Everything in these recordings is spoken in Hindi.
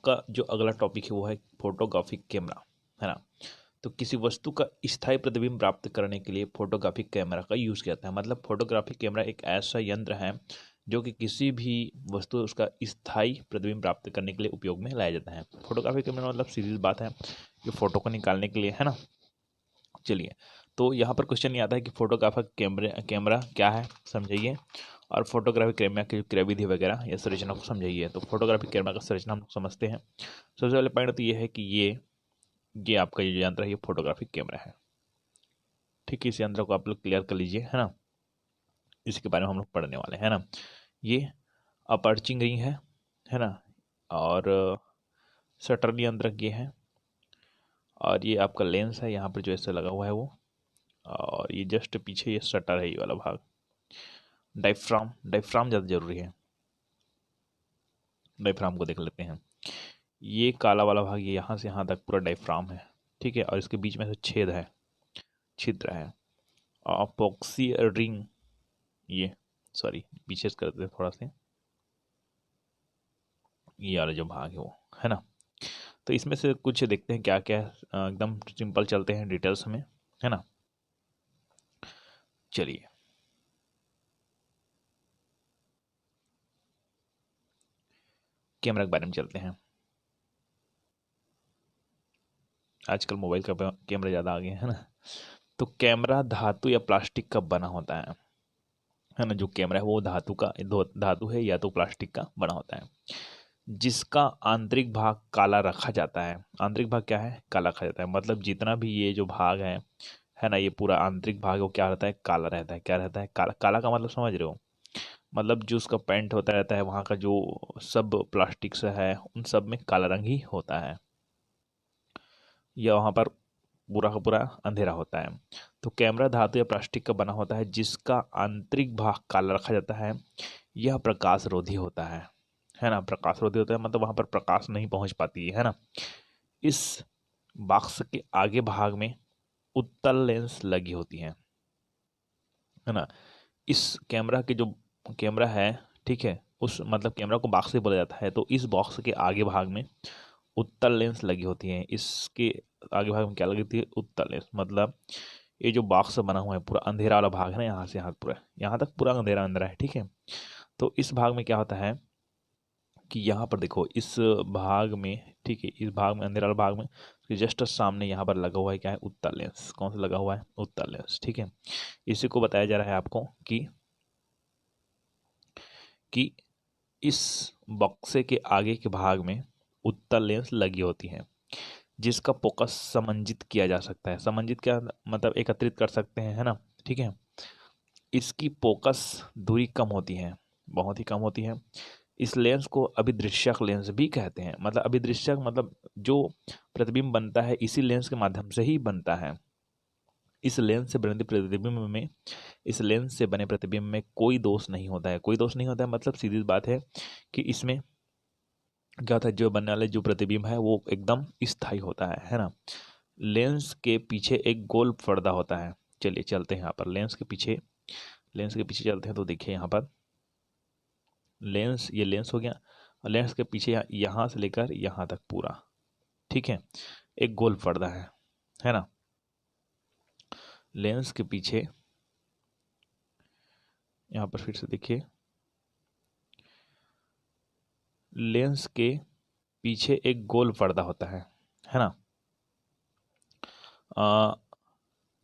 आपका जो अगला टॉपिक है वो है फोटोग्राफिक कैमरा, है ना। तो किसी वस्तु का स्थायी प्रतिबिंब प्राप्त करने के लिए फोटोग्राफिक कैमरा का यूज़ किया जाता है। मतलब फोटोग्राफिक कैमरा एक ऐसा यंत्र है जो कि किसी भी वस्तु उसका स्थायी प्रतिबिंब प्राप्त करने के लिए उपयोग में लाया जाता है। फोटोग्राफिक कैमरा मतलब सीधी बात है कि फ़ोटो को निकालने के लिए, है ना। चलिए, तो यहाँ पर क्वेश्चन ये आता है कि फोटोग्राफिक कैमरा क्या है, समझाइए। और फोटोग्राफिक कैमरा की क्रियाविधि वगैरह या संरचना को समझाइए। तो फोटोग्राफिक कैमरा का संरचना हम लोग समझते हैं। सबसे पहले पॉइंट तो ये है कि ये आपका ये यंत्र है, ये फोटोग्राफिक कैमरा है। ठीक है, इस यंत्र को आप लोग क्लियर कर लीजिए, है ना। इसके बारे में हम लोग पढ़ने वाले हैं ना। ये अपर्चिंग रिंग है ना। और शटर नियंत्रक ये है। और ये आपका लेंस है, यहाँ पर जो ऐसे लगा हुआ है वो। और ये जस्ट पीछे ये शटर है, ये वाला भाग। डायफ्राम ज़्यादा जरूरी है, डायफ्राम को देख लेते हैं। ये काला वाला भाग, ये यहाँ से यहाँ तक पूरा डायफ्राम है। ठीक है, और इसके बीच में से छिद्र है। अपोक्सी रिंग, ये सॉरी पीछे से करते हैं थोड़ा से, ये वाला जो भाग है वो, है ना। तो इसमें से कुछ देखते हैं क्या क्या है। एकदम सिंपल चलते हैं डिटेल्स में, है ना। चलिए, कैमरा के बारे में चलते हैं। आजकल मोबाइल का कैमरा ज़्यादा आ गया है ना। तो कैमरा धातु या प्लास्टिक का बना होता है ना। जो कैमरा है वो धातु है या तो प्लास्टिक का बना होता है, जिसका आंतरिक भाग काला रखा जाता है। आंतरिक भाग क्या है, काला रखा जाता है। मतलब जितना भी ये जो भाग है ना, ये पूरा आंतरिक भाग वो क्या रहता है, काला रहता है। क्या रहता है, काला। काला का मतलब समझ रहे हो, मतलब जो उसका पेंट होता रहता है वहाँ का जो सब प्लास्टिक से है उन सब में काला रंग ही होता है, या वहाँ पर पूरा का पूरा अंधेरा होता है। तो कैमरा धातु या प्लास्टिक का बना होता है जिसका आंतरिक भाग काला रखा जाता है। यह प्रकाश रोधी होता है ना। प्रकाश रोधी होता है मतलब वहाँ पर प्रकाश नहीं पहुँच पाती है ना। इस बॉक्स के आगे भाग में उत्तल लेंस लगी होती है ना। इस कैमरा के जो कैमरा है, ठीक है, उस मतलब कैमरा को बॉक्स से बोला जाता है। तो इस बॉक्स के आगे भाग में उत्तल लेंस लगी होती है। इसके आगे भाग में क्या लगी होती है, उत्तल लेंस। मतलब ये जो बॉक्स बना हुआ है पूरा अंधेरा वाला भाग है ना, यहाँ से यहाँ पूरा यहाँ तक पूरा अंधेरा अंधेरा है। ठीक है, तो इस भाग में क्या होता है कि यहाँ पर देखो इस भाग में, ठीक है, इस भाग में अंधेरा वाला भाग में जस्ट सामने यहाँ पर लगा हुआ है क्या है, उत्तल लेंस। कौन सा लगा हुआ है, उत्तल लेंस। ठीक है, इसी को बताया जा रहा है आपको कि इस बक्से के आगे के भाग में उत्तल लेंस लगी होती है जिसका फोकस समंजित किया जा सकता है। समंजित क्या मतलब, एकत्रित कर सकते हैं, है ना। ठीक है, इसकी फोकस दूरी कम होती है, बहुत ही कम होती है। इस लेंस को अभिदृश्यक लेंस भी कहते हैं। मतलब अभिदृश्यक मतलब जो प्रतिबिंब बनता है इसी लेंस के माध्यम से ही बनता है। इस लेंस से बने प्रतिबिंब में इस लेंस से बने प्रतिबिंब में कोई दोष नहीं होता है। कोई दोष नहीं होता है मतलब सीधी बात है कि इसमें क्या होता है, जो बनने वाले जो प्रतिबिंब है वो एकदम स्थायी होता है ना। लेंस के पीछे एक गोल पर्दा होता है। चलिए चलते हैं यहाँ पर लेंस के पीछे चलते हैं। तो देखिए यहाँ पर लेंस, ये लेंस हो गया, और लेंस के पीछे यहाँ से लेकर यहाँ तक पूरा, ठीक है, एक गोल पर्दा है ना। लेंस के पीछे यहाँ पर फिर से देखिए, लेंस के पीछे एक गोल पर्दा होता है ना।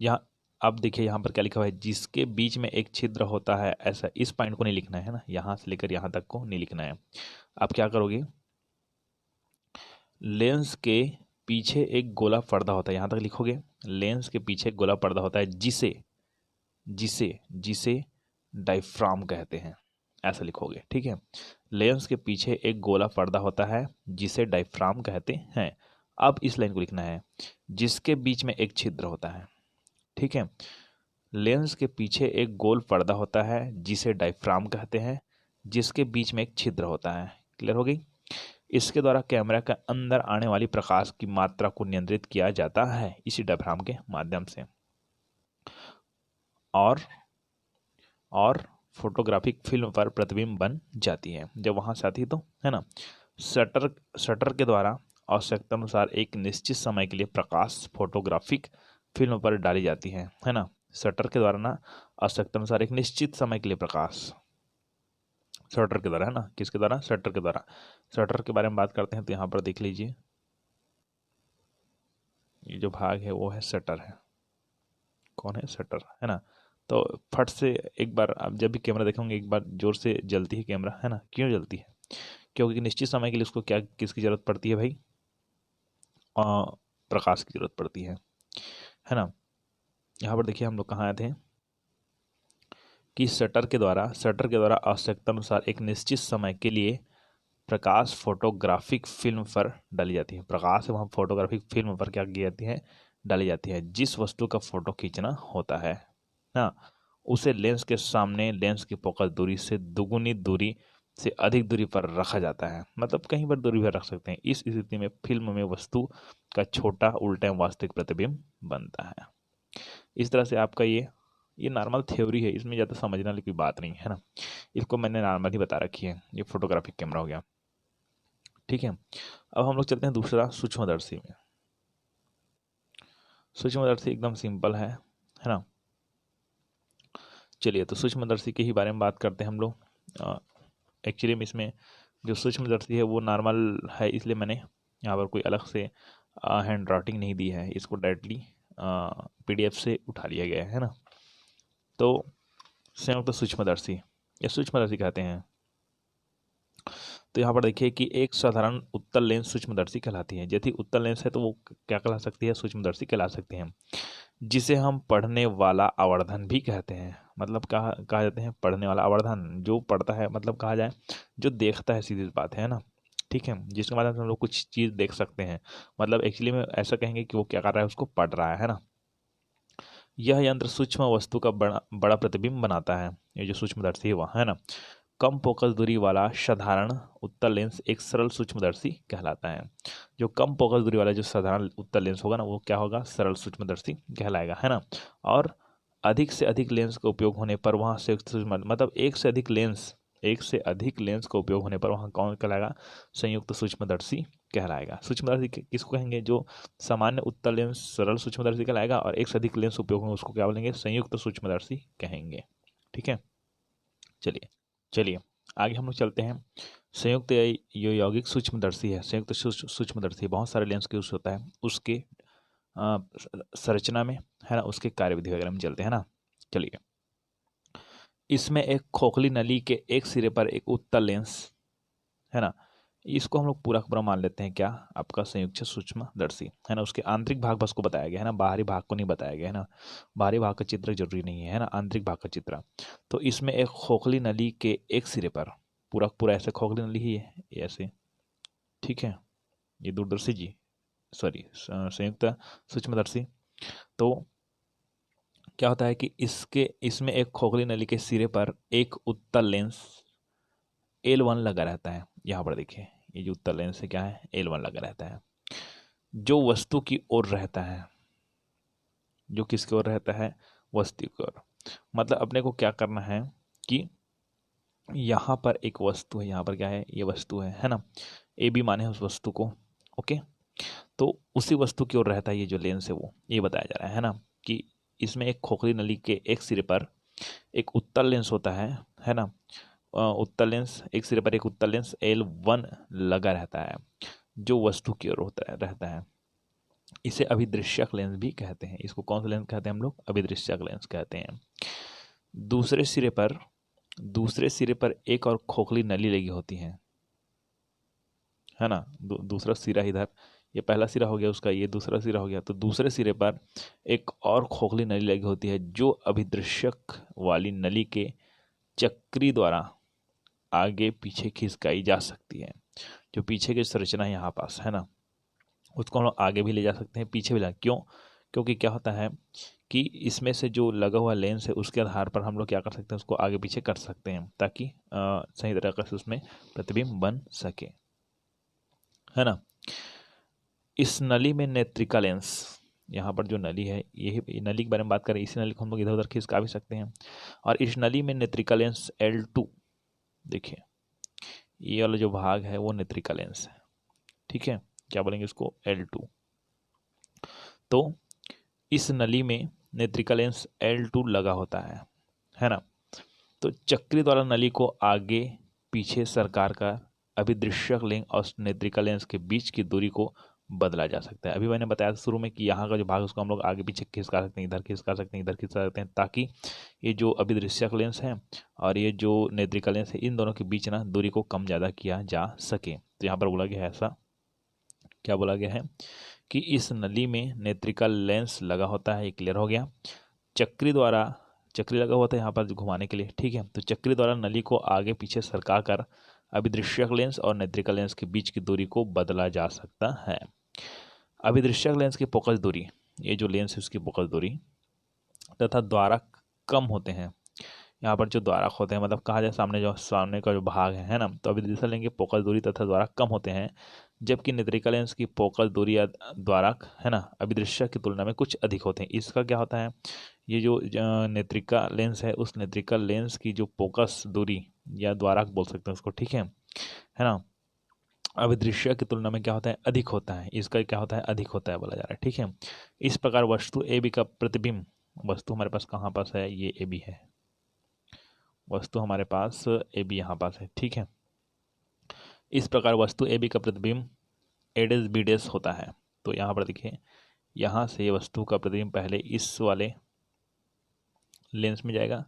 यहाँ अब देखिए यहाँ पर क्या लिखा हुआ है, जिसके बीच में एक छिद्र होता है। ऐसा इस पॉइंट को नहीं लिखना है ना, यहाँ से लेकर यहाँ तक को नहीं लिखना है। आप क्या करोगे, लेंस के पीछे एक गोला पर्दा होता है, यहाँ तक लिखोगे। लेंस के पीछे एक गोला पर्दा होता है जिसे जिसे जिसे डायफ्राम कहते हैं, ऐसा लिखोगे। ठीक है, लेंस के पीछे एक गोला पर्दा होता है जिसे डायफ्राम कहते हैं। अब इस लाइन को लिखना है, जिसके बीच में एक छिद्र होता है। ठीक है, लेंस के पीछे एक गोल पर्दा होता है जिसे डायफ्राम कहते हैं, जिसके बीच में एक छिद्र होता है। क्लियर हो गई। इसके द्वारा कैमरा के अंदर आने वाली प्रकाश की मात्रा को नियंत्रित किया जाता है इसी डायफ्राम के माध्यम से। और फोटोग्राफिक फिल्म पर प्रतिबिंब बन जाती है जब वहां से आती है, तो है ना। शटर शटर के द्वारा आवश्यकता अनुसार एक निश्चित समय के लिए प्रकाश फोटोग्राफिक फिल्म पर डाली जाती है ना। शटर के द्वारा ना आवश्यकता अनुसार एक निश्चित समय के लिए प्रकाश, शटर के द्वारा है ना, किसके द्वारा, शटर के द्वारा। शटर के बारे में बात करते हैं तो यहाँ पर देख लीजिए, ये जो भाग है वो है शटर है। कौन है, शटर है ना। तो फट से एक बार आप जब भी कैमरा देखोगे एक बार जोर से जलती है कैमरा, है ना। क्यों जलती है, क्योंकि निश्चित समय के लिए उसको क्या किसकी जरूरत पड़ती है भाई, प्रकाश की जरूरत पड़ती है ना। यहाँ पर देखिए हम लोग कहाँ आए थे कि शटर के द्वारा आवश्यकता अनुसार एक निश्चित समय के लिए प्रकाश फोटोग्राफिक फिल्म पर डाली जाती है। प्रकाश है वहाँ फोटोग्राफिक फिल्म पर क्या की जाती है, डाली जाती है। जिस वस्तु का फोटो खींचना होता है ना, उसे लेंस के सामने लेंस की फोकस दूरी से दुगुनी दूरी से अधिक दूरी पर रखा जाता है, मतलब कहीं पर दूरी पर रख सकते हैं। इस स्थिति में फिल्म में वस्तु का छोटा उल्टा एवं वास्तविक प्रतिबिंब बनता है। इस तरह से आपका ये नॉर्मल थ्योरी है, इसमें ज़्यादा समझने वाली कोई बात नहीं है ना। इसको मैंने नॉर्मल ही बता रखी है। ये फोटोग्राफिक कैमरा हो गया, ठीक है। अब हम लोग चलते हैं दूसरा, सूक्ष्मदर्शी में। सूक्ष्मदर्शी एकदम सिंपल है ना। चलिए तो सूक्ष्मदर्शी के ही बारे में बात करते हैं हम लोग। एक्चुअली में इसमें जो सूक्ष्मदर्शी है वो नॉर्मल है, इसलिए मैंने यहाँ पर कोई अलग से हैंड राइटिंग नहीं दी है, इसको डायरेक्टली पीडीएफ से उठा लिया गया है ना। तो संयुक्त सूक्ष्मदर्शी या सूक्ष्मदर्शी कहते हैं। तो यहाँ पर देखिए कि एक साधारण उत्तल लेंस सूक्ष्मदर्शी कहलाती है। यदि उत्तल लेंस है तो वो क्या कहला सकती है, सूक्ष्मदर्शी कहला सकती है, जिसे हम पढ़ने वाला आवर्धन भी कहते हैं। मतलब कहा जाते हैं पढ़ने वाला आवर्धन, जो पढ़ता है मतलब कहा जाए जो देखता है, सीधी बात है ना, ठीक है। जिसके माध्यम से हम लोग कुछ चीज़ देख सकते हैं, मतलब एक्चुअली में ऐसा कहेंगे कि वो क्या कर रहा है, उसको पढ़ रहा है ना। यह यंत्र सूक्ष्म वस्तु का बड़ा बड़ा प्रतिबिंब बनाता है। ये जो सूक्ष्मदर्शी हुआ है ना, कम फोकस दूरी वाला साधारण उत्तल लेंस एक सरल सूक्ष्मदर्शी कहलाता है। जो कम फोकस दूरी वाला जो साधारण उत्तल लेंस होगा ना, वो क्या होगा, सरल सूक्ष्मदर्शी कहलाएगा, है ना। और अधिक से अधिक लेंस का उपयोग होने पर वहाँ संयुक्त सूक्ष्म, मतलब एक से अधिक लेंस का उपयोग होने पर वहाँ कौन कहलाएगा, संयुक्त सूक्ष्मदर्शी कहलाएगा। सूक्ष्मदर्शी किसको कहेंगे, जो सामान्य उत्तल लेंस सरल सूक्ष्मदर्शी कहलाएगा, और एक से अधिक लेंस उपयोग में उसको क्या बोलेंगे, संयुक्त सूक्ष्मदर्शी कहेंगे, ठीक है। चलिए चलिए आगे हम लोग चलते हैं। संयुक्त या यौगिक सूक्ष्मदर्शी है। संयुक्त सूक्ष्मदर्शी बहुत सारे लेंस का यूज होता है उसके संरचना में, है ना, उसके कार्यविधि वगैरह में चलते हैं ना। चलिए, इसमें एक खोखली नली के एक सिरे पर एक उत्तल लेंस, है ना, इसको हम लोग पूरा का पूरा मान लेते हैं क्या, आपका संयुक्त सूक्ष्मदर्शी, है ना। उसके आंतरिक भाग बस को बताया गया है ना, बाहरी भाग को नहीं बताया गया है ना। बाहरी भाग का चित्र जरूरी नहीं है ना, आंतरिक भाग का चित्र। तो इसमें एक खोखली नली के एक सिरे पर, पूरा का पूरा ऐसे खोखली नली ही है ये ऐसे, ठीक है। ये दूरदर्शी जी, सॉरी, संयुक्त सूक्ष्मदर्शी। तो क्या होता है कि इसमें एक खोखली नली के सिरे पर एक उत्तल लेंस L1 लगा रहता है। यहाँ पर देखिए ये जो उत्तल लेंस है क्या है, L1 लगा रहता है, जो वस्तु की ओर रहता है। जो किसकी ओर रहता है, वस्तु की ओर। मतलब अपने को क्या करना है कि यहाँ पर एक वस्तु है, यहाँ पर क्या है, ये वस्तु है ना। ए बी माने उस वस्तु को, ओके। तो उसी वस्तु की ओर रहता है ये जो लेंस है, वो ये बताया जा रहा है ना, कि इसमें एक खोखली नली के एक सिरे पर एक उत्तल लेंस होता है ना। उत्तल लेंस, एक सिरे पर एक उत्तल लेंस L1 लगा रहता है, जो वस्तु की ओर होता है रहता है। इसे अभिदृश्यक लेंस भी कहते हैं। इसको कौन सा लेंस कहते हैं हम लोग, अभिदृश्यक लेंस कहते हैं। दूसरे सिरे पर दूसरे सिरे पर एक और खोखली नली लगी होती है ना। दूसरा सिरा इधर, ये पहला सिरा हो गया उसका, ये दूसरा सिरा हो गया। तो दूसरे सिरे पर एक और खोखली नली लगी होती है, जो अभिदृश्यक वाली नली के चक्री द्वारा आगे पीछे खिसकाई जा सकती है। जो पीछे की संरचना है यहाँ पास, है ना, उसको हम लोग आगे भी ले जा सकते हैं, पीछे भी ला, क्यों, क्योंकि क्या होता है कि इसमें से जो लगा हुआ लेंस है उसके आधार पर हम लोग क्या कर सकते हैं, उसको आगे पीछे कर सकते हैं, ताकि सही तरीके से उसमें प्रतिबिंब बन सके, है ना। इस नली में नेत्रिका लेंस, यहाँ पर जो नली है, यही नली के बारे में बात करें, इसी नली को हम लोग इधर उधर खिसका भी सकते हैं। और इस नली में नेत्रिका लेंस L2, देखिए ये वाला जो भाग है वो नेत्रिका लेंस है, ठीक है, क्या बोलेंगे इसको, L2। तो इस नली में नेत्रिका लेंस L2 लगा होता है ना। तो चक्री द्वारा नली को आगे पीछे सरकार का अभिदृश्यक लेंस और नेत्रिका लेंस के बीच की दूरी को बदला जा सकता है। अभी मैंने बताया शुरू में कि यहाँ का जो भाग है उसको हम लोग आगे पीछे खिसका सकते हैं, इधर खिसका सकते हैं, इधर खिसका सकते हैं, ताकि ये जो अभिदृश्यक लेंस है और ये जो नेत्रिका लेंस है इन दोनों के बीच ना दूरी को कम ज़्यादा किया जा सके। तो यहाँ पर बोला गया है ऐसा, क्या बोला गया है कि इस नली में नेत्रिका लेंस लगा होता है, ये क्लियर हो गया। चक्री लगा हुआ था यहाँ पर घुमाने के लिए, ठीक है। तो चक्री द्वारा नली को आगे पीछे सरका कर अभिदृश्यक लेंस और नेत्रिका लेंस के बीच की दूरी को बदला जा सकता है। अभिदृश्यक लेंस की फोकस दूरी, ये जो लेंस है उसकी फोकस दूरी तथा द्वारक कम होते हैं। यहाँ पर जो द्वारक होते हैं, मतलब कहा जाए सामने का जो भाग है ना, तो अभिदृश्यक लेंस की फोकस दूरी तथा द्वारक कम होते हैं, जबकि नेत्रिका लेंस की फोकस दूरी या द्वारक है ना अभिदृश्यक की तुलना में कुछ अधिक होते हैं। इसका क्या होता है, ये जो नेत्रिका लेंस है उस नेत्रिका लेंस की जो फोकस दूरी या द्वारक बोल सकते हैं उसको, ठीक है ना, अभिदृश्य की तुलना में क्या होता है, अधिक होता है। इसका क्या होता है, अधिक होता है बोला जा रहा है, ठीक है। इस प्रकार वस्तु ए बी का प्रतिबिंब, वस्तु हमारे पास कहाँ पास है, ये ए बी है, वस्तु हमारे पास ए बी यहाँ पास है, ठीक है। इस प्रकार वस्तु ए बी का प्रतिबिंब ए डैश बी डैश होता है। तो यहाँ पर देखिए, यहाँ से वस्तु का प्रतिबिंब पहले इस वाले लेंस में जाएगा,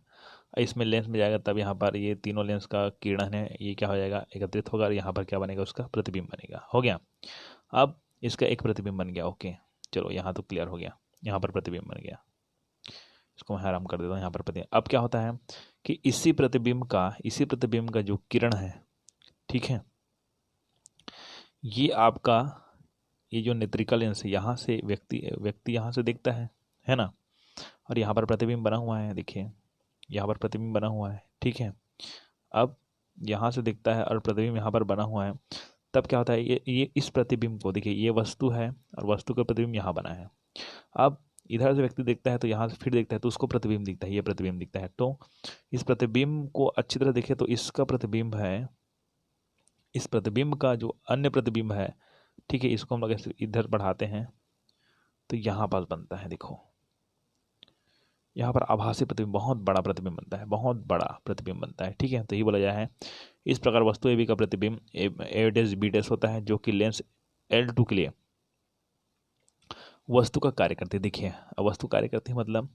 इसमें लेंस में जाएगा, तब यहाँ पर ये तीनों लेंस का किरण है ये क्या हो जाएगा, एकत्रित होगा और यहाँ पर क्या बनेगा, उसका प्रतिबिंब बनेगा। हो गया, अब इसका एक प्रतिबिंब बन गया। ओके चलो, यहाँ तो क्लियर हो गया, यहाँ पर प्रतिबिंब बन गया, इसको मैं आराम कर देता हूँ। यहाँ पर प्रतिबिंब, अब क्या होता है कि इसी प्रतिबिंब का जो किरण है, ठीक है, ये आपका ये जो नेत्रिका लेंस है यहाँ से व्यक्ति यहाँ से देखता है ना, और यहाँ पर प्रतिबिंब बना हुआ है, देखिए यहाँ पर प्रतिबिंब बना हुआ है, ठीक है। अब यहाँ से दिखता है और प्रतिबिंब यहाँ पर बना हुआ है, तब क्या होता है, ये इस प्रतिबिंब को देखिए, ये वस्तु है और वस्तु का प्रतिबिंब यहाँ बना है। अब इधर से व्यक्ति देखता है तो यहाँ से फिर देखता है तो उसको प्रतिबिंब दिखता है, ये प्रतिबिंब दिखता है। तो इस प्रतिबिंब को अच्छी तरह देखें तो इसका प्रतिबिंब है, इस प्रतिबिंब का जो अन्य प्रतिबिंब है, ठीक है, इसको हम लोग ऐसे इधर बढ़ाते हैं तो यहाँ पास बनता है, देखो यहाँ पर आभासी प्रतिबिंब, बहुत बड़ा प्रतिबिंब बनता है, बहुत बड़ा प्रतिबिंब बनता है, ठीक है। तो ये बोला जाए है, इस प्रकार वस्तु ए बी का प्रतिबिंब ए डैश बी डैश होता है, जो कि लेंस L2 के लिए वस्तु का कार्य करती है। देखिए वस्तु कार्य करती है मतलब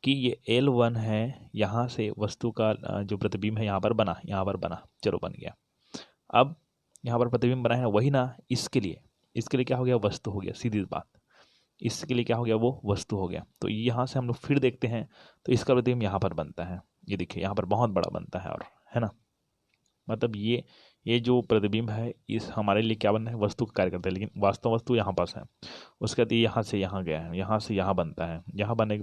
कि ये L1 है, यहाँ से वस्तु का जो प्रतिबिंब है यहाँ पर बना, चलो बन गया। अब यहाँ पर प्रतिबिंब बना है वही ना, इसके लिए क्या हो गया, वस्तु हो गया, सीधी बात, इसके लिए क्या हो गया, वो वस्तु हो गया। तो यहाँ से हम लोग फिर देखते हैं तो इसका प्रतिबिंब यहाँ पर बनता है, ये देखिए यहाँ पर बहुत बड़ा बनता है, और है ना, मतलब ये जो प्रतिबिंब है इस हमारे लिए क्या बन रहा है, वस्तु का कार्य करता है, लेकिन वास्तव वस्तु यहाँ पास है। उसके बाद ये यहाँ से यहाँ गया है, यहाँ से यहाँ बनता है, यहाँ बनने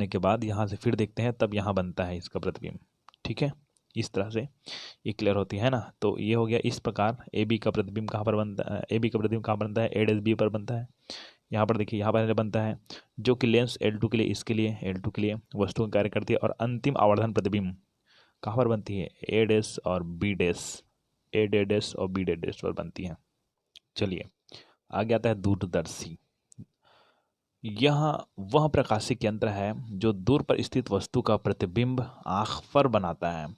के बाद यहाँ से फिर देखते हैं तब यहाँ बनता है इसका प्रतिबिंब, ठीक है। इस तरह से ये क्लियर होती है ना। तो ये हो गया, इस प्रकार ए बी का प्रतिबिंब कहाँ पर बनता है, ए बी का प्रतिबिंब कहाँ बनता है, ए डैश बी पर बनता है। यहाँ पर देखिए, यहाँ पर बनता है जो कि लेंस L2 के लिए, इसके लिए L2 के लिए वस्तु का कार्य करती है, और अंतिम आवर्धन प्रतिबिंब कहाँ पर बनती है, ए डैश और बी डैश, ए डैश और बी डैश पर बनती है। चलिए आगे आता है दूरदर्शी। यह वह प्रकाशिक यंत्र है जो दूर पर स्थित वस्तु का प्रतिबिंब आँख पर बनाता है,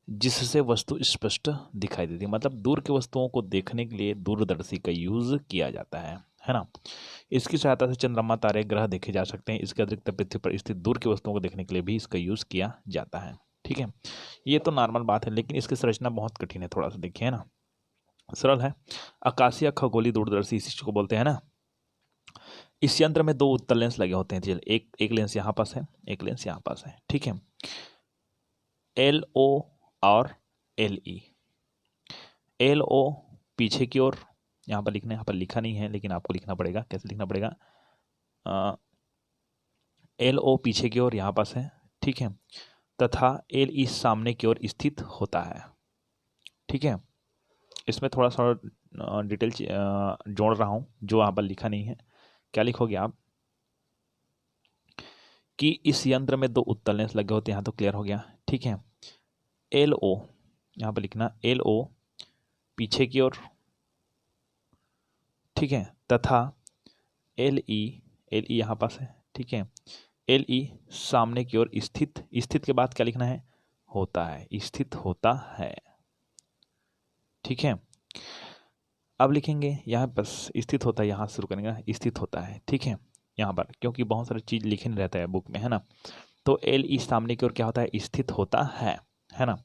जिससे वस्तु स्पष्ट दिखाई देती है। मतलब दूर की वस्तुओं को देखने के लिए दूरदर्शी का यूज किया जाता है ना। इसकी सहायता से चंद्रमा, तारे, ग्रह देखे जा सकते हैं। इसके अतिरिक्त पृथ्वी पर स्थित दूर की वस्तुओं को देखने के लिए भी इसका यूज किया जाता है, ठीक है। ये तो नॉर्मल बात है, लेकिन इसकी संरचना बहुत कठिन है, थोड़ा सा देखिए ना, सरल है। आकाशीय खगोलीय दूरदर्शी इसी चीज को बोलते हैं ना। इस यंत्र में दो उत्तल लेंस लगे होते हैं, चल एक लेंस यहाँ पास है, एक लेंस यहाँ पास है, ठीक है। LO और LE। LO पीछे की ओर, यहाँ पर लिखना है, यहाँ पर लिखा नहीं है लेकिन आपको लिखना पड़ेगा, कैसे लिखना पड़ेगा, LO पीछे की ओर यहाँ पास है, ठीक है, तथा LE सामने की ओर स्थित होता है, ठीक है। इसमें थोड़ा सा डिटेल जोड़ रहा हूँ जो यहाँ पर लिखा नहीं है। क्या लिखोगे आप कि इस यंत्र में दो उत्तल लेंस लगे होते हैं, यहाँ तो क्लियर हो गया, ठीक है। LO यहाँ पर लिखना LO पीछे की ओर, ठीक है, तथा LE यहाँ पास है, ठीक है, LE सामने की ओर स्थित, स्थित के बाद क्या लिखना है, होता है, स्थित होता है, ठीक है। अब लिखेंगे यहाँ पर स्थित होता है, यहाँ शुरू करेंगे, स्थित होता है, ठीक है, यहाँ पर क्योंकि बहुत सारी चीज लिखे नहीं रहता है बुक में, है ना। तो LE सामने की ओर क्या होता है, स्थित होता है ना।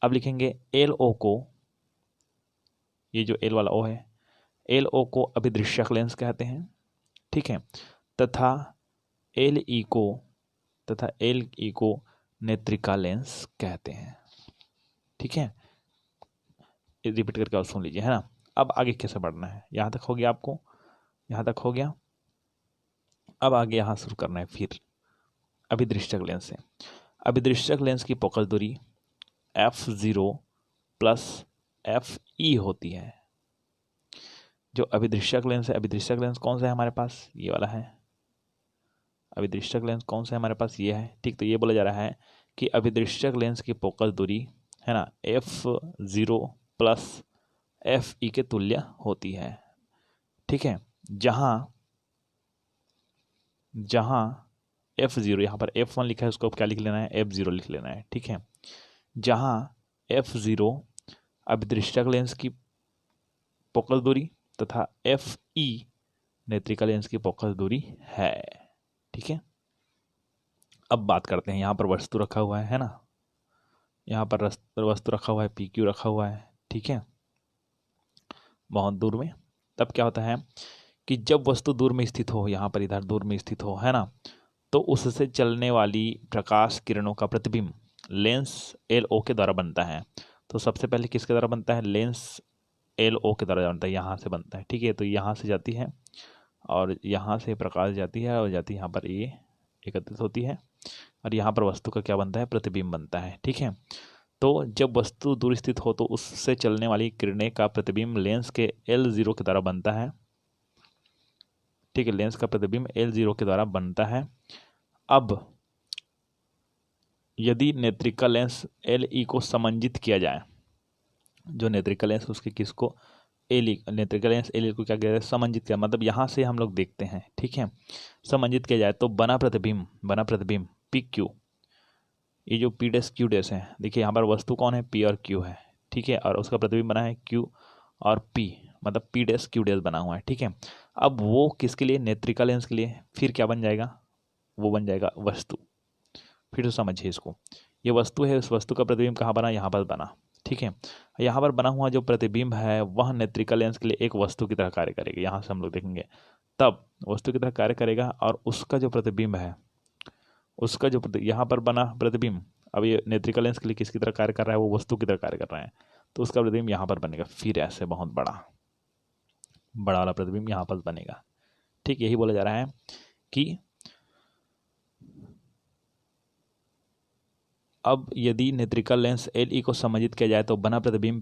अब लिखेंगे LO को, ये जो L वाला O है, LO को अभिदृश्यक लेंस कहते हैं, ठीक है, तथा LE को नेत्रिका लेंस कहते हैं, ठीक है। रिपीट करके और सुन लीजिए, है ना। अब आगे कैसे बढ़ना है, यहाँ तक हो गया आपको, यहाँ तक हो गया। अब आगे यहाँ शुरू करना है फिर अभिदृश्यक लेंस से। अभिदृश्यक लेंस की फोकस दूरी f0 प्लस FE होती है। जो अभिदृश्यक लेंस है, अभिदृश्यक लेंस कौन सा है हमारे पास, ये वाला है। अभिदृश्यक लेंस कौन सा है हमारे पास, ये है, ठीक। तो ये बोला जा रहा है कि अभिदृश्यक लेंस की फोकस दूरी, है ना, f0 प्लस FE के तुल्य होती है, ठीक है। जहां f0, यहाँ पर f1 लिखा है, उसको क्या लिख लेना है, f0 लिख लेना है, ठीक है। जहां f0 अभिदृश्यक लेंस की फोकस दूरी तथा FE नेत्रिका लेंस की फोकस दूरी है, ठीक है। अब बात करते हैं, यहाँ पर वस्तु रखा हुआ है ना, यहाँ पर वस्तु रखा हुआ है, PQ रखा हुआ है, ठीक है, बहुत दूर में। तब क्या होता है कि जब वस्तु दूर में स्थित हो, यहाँ पर इधर दूर में स्थित हो, है ना, तो उससे चलने वाली प्रकाश किरणों का प्रतिबिंब लेंस LO के द्वारा बनता है। तो सबसे पहले किसके द्वारा बनता है, लेंस LO के द्वारा बनता है, यहाँ से बनता है, ठीक है। तो यहाँ से जाती है और यहाँ से प्रकाश जाती है और जाती है यहाँ पर, ये एकत्रित होती है और यहाँ पर वस्तु का क्या बनता है, प्रतिबिंब बनता है, ठीक है। तो जब वस्तु दूर स्थित हो तो उससे चलने वाली किरणें का प्रतिबिंब लेंस के L0 के द्वारा बनता है, ठीक है, लेंस का प्रतिबिंब L0 के द्वारा बनता है। अब यदि नेत्रिका लेंस LE को समंजित किया जाए, जो नेत्रिका लेंस उसके किसको, नेत्रिका लेंस LE को क्या कहते हैं, समंजित किया, मतलब यहाँ से हम लोग देखते हैं, ठीक है, समंजित किया जाए तो बना प्रतिबिंब PQ, ये जो P डैश Q डैश है, देखिए यहाँ पर वस्तु कौन है, P और Q है, ठीक है, और उसका प्रतिबिंब बना है Q और P, मतलब P डैश Q डैश बना हुआ है, ठीक है। अब वो किसके लिए, नेत्रिका लेंस के लिए, फिर क्या बन जाएगा, वो बन जाएगा वस्तु। फिर तो समझिए इसको, ये वस्तु है, उस वस्तु का प्रतिबिंब कहाँ बना, यहाँ पर बना, ठीक है। यहाँ पर बना हुआ जो प्रतिबिंब है वह नेत्रिका लेंस के लिए एक वस्तु की तरह कार्य करेगा, यहाँ से हम लोग देखेंगे, तब वस्तु की तरह कार्य करेगा और उसका जो प्रतिबिंब है, उसका जो यहाँ पर बना प्रतिबिंब, अब ये नेत्रिका लेंस के लिए किसकी तरह कार्य कर रहा है, वो वस्तु की तरह कार्य कर रहा है, तो उसका प्रतिबिंब यहाँ पर बनेगा, फिर ऐसे बहुत बड़ा वाला प्रतिबिंब यहाँ पर बनेगा, ठीक। यही बोला जा रहा है कि अब यदि नेत्रिका लेंस LE को समंजित किया जाए तो बना प्रतिबिंब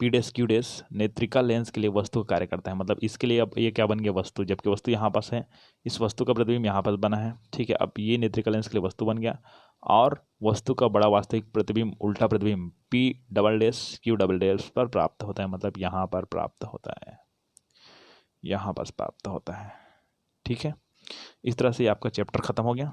P डैश Q डैश नेत्रिका लेंस के लिए वस्तु का कार्य करता है, मतलब इसके लिए अब ये क्या बन गया, वस्तु, जबकि वस्तु यहाँ पास है, इस वस्तु का प्रतिबिंब यहाँ पर बना है, ठीक है। अब ये नेत्रिका लेंस के लिए वस्तु बन गया और वस्तु का बड़ा वास्तविक प्रतिबिंब, उल्टा प्रतिबिंब P double dash Q double dash पर प्राप्त होता है, मतलब यहाँ पर प्राप्त होता है, यहाँ पर प्राप्त होता है, ठीक है। इस तरह से आपका चैप्टर खत्म हो गया।